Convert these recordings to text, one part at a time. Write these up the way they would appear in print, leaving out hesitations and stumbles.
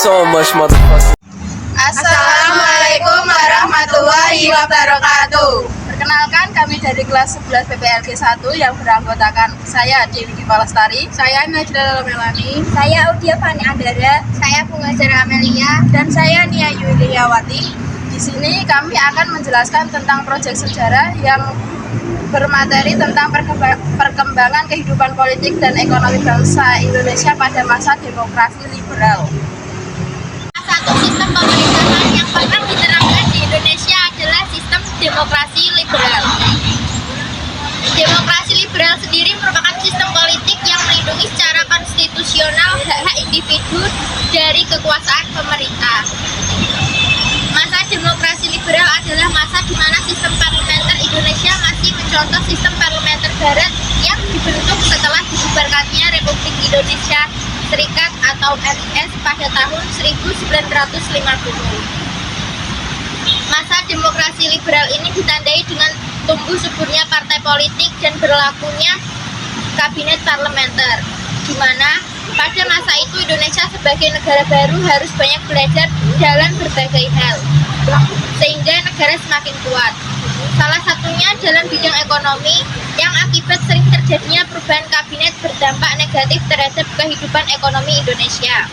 so much motherfucker. Assalamualaikum warahmatullahi wabarakatuh. Perkenalkan, kami dari kelas 11 PPLG 1 yang beranggotakan saya Dewi Palestari, saya Najla Melani, saya Udia Fani Andara, saya Bunga Zara Amelia, dan saya Nia Yuliawati. Di sini kami akan menjelaskan tentang proyek sejarah yang bermateri tentang perkembangan kehidupan politik dan ekonomi bangsa Indonesia pada masa demokrasi liberal. Satu sistem pemerintahan yang pernah diterapkan di Indonesia adalah sistem demokrasi liberal. Demokrasi liberal sendiri merupakan sistem politik yang melindungi secara konstitusional hak-hak individu dari kekuasaan pemerintah. Masa demokrasi liberal adalah masa di mana sistem parlementer Indonesia masih mencontoh sistem parlementer barat yang dibentuk setelah dibubarkannya Republik Indonesia Serikat atau RIS pada tahun 1950. Masa demokrasi liberal ini ditandai dengan tumbuh suburnya partai politik dan berlakunya kabinet parlementer, di mana pada masa itu Indonesia sebagai negara baru harus banyak belajar dalam berbagai hal, sehingga negara semakin kuat. Salah satunya dalam bidang ekonomi, yang akibat sering terjadinya perubahan kabinet berdampak negatif terhadap kehidupan ekonomi Indonesia.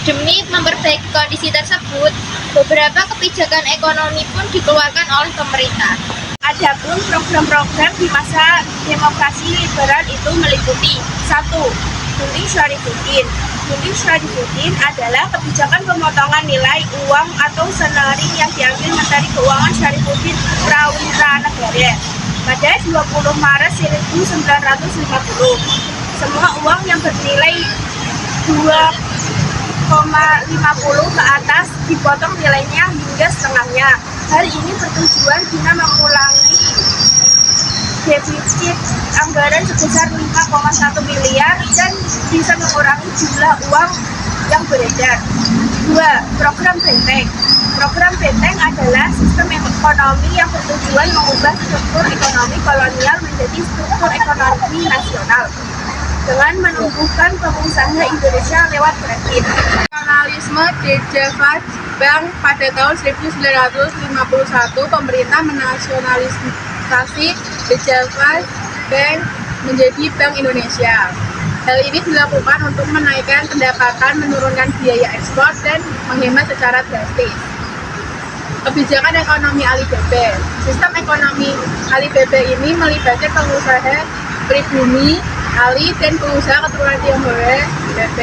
Demi memperbaiki kondisi tersebut, beberapa kebijakan ekonomi pun dikeluarkan oleh pemerintah. Adapun program-program di masa demokrasi liberal itu meliputi 1. Gunting Syarifuddin. Gunting Syarifuddin adalah kebijakan pemotongan nilai uang atau senaring yang diambil Menteri Keuangan Syarifuddin Prawira Negara pada 20 Maret 1950. Semua uang yang bernilai 2,50 ke atas dipotong nilainya hingga setengahnya. Hal ini bertujuan guna mengurangi defisit anggaran sebesar 5,1 miliar dan bisa mengurangi jumlah uang yang beredar. 2. Program Benteng. Program Benteng adalah sistem ekonomi yang bertujuan mengubah struktur ekonomi kolonial menjadi struktur ekonomi nasional dengan menumbuhkan pengusaha Indonesia lewat kredit. Nasionalisme Dijavad Bank pada tahun 1951, pemerintah menasionalisasi Dijavad Bank menjadi Bank Indonesia. Hal ini dilakukan untuk menaikkan pendapatan, menurunkan biaya ekspor, dan menghemat secara drastis. Kebijakan ekonomi AliBB. Sistem ekonomi AliBB ini melibatkan pengusaha pribumi, Ali, dan pengusaha keturunan Tionghoa BB.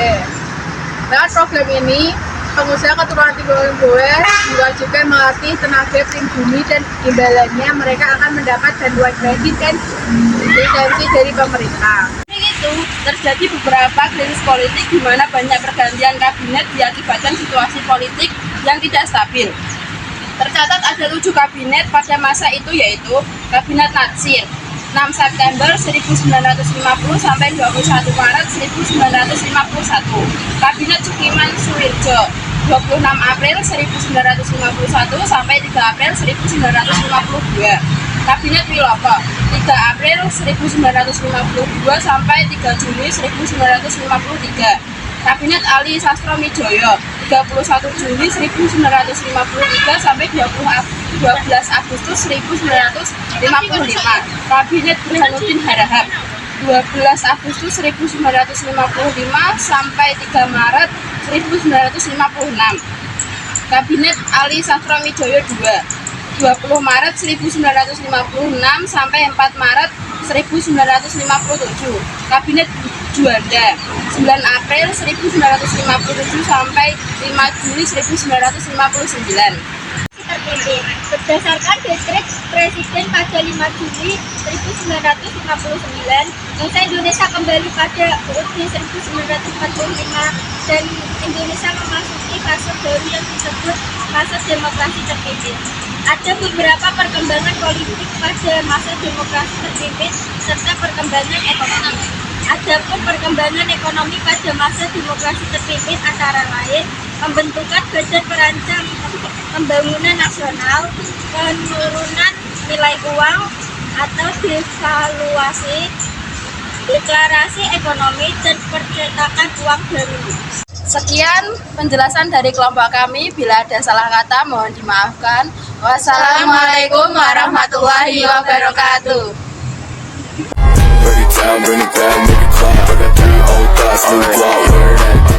Lewat program ini, pengusaha keturunan Tionghoa diwajibkan melatih tenaga pribumi dan imbalannya mereka akan mendapat bantuan kredit dan lisensi dari pemerintah. Itu terjadi beberapa krisis politik di mana banyak pergantian kabinet diakibatkan situasi politik yang tidak stabil. Tercatat ada 7 kabinet pada masa itu, yaitu Kabinet Natsir 6 September 1950 sampai 21 Maret 1951, Kabinet Sukiman Suwirjo 26 April 1951 sampai 3 April 1952, Kabinet Wilopo 3 April 1952 sampai 3 Juni 1953, Kabinet Ali Sastromijoyo 31 Juli 1953 sampai 12 Agustus 1955, Kabinet Burhanuddin Harahap 12 Agustus 1955 sampai 3 Maret 1956, Kabinet Ali Sastromijoyo II 20 Maret 1956 sampai 4 Maret 1957, Kabinet Juanda 9 April 1957 sampai 5 Juli 1959. Terpimpin berdasarkan dekret Presiden pada 5 Juli 1959, bangsa Indonesia kembali pada UUD 1945 dan Indonesia memasuki fase baru yang disebut fase demokrasi terpimpin. Ada beberapa perkembangan politik pada masa demokrasi terpimpin serta perkembangan ekonomi. Adapun perkembangan ekonomi pada masa demokrasi terpimpin antara lain pembentukan Badan Perancang Pembangunan Nasional, penurunan nilai uang atau devaluasi, deklarasi ekonomi, dan percetakan uang baru. Sekian penjelasan dari kelompok kami. Bila ada salah kata mohon dimaafkan. Wassalamualaikum warahmatullahi wabarakatuh. Break it down, bring it back, make it clap. I got 3 old thoughts, new block, where it at?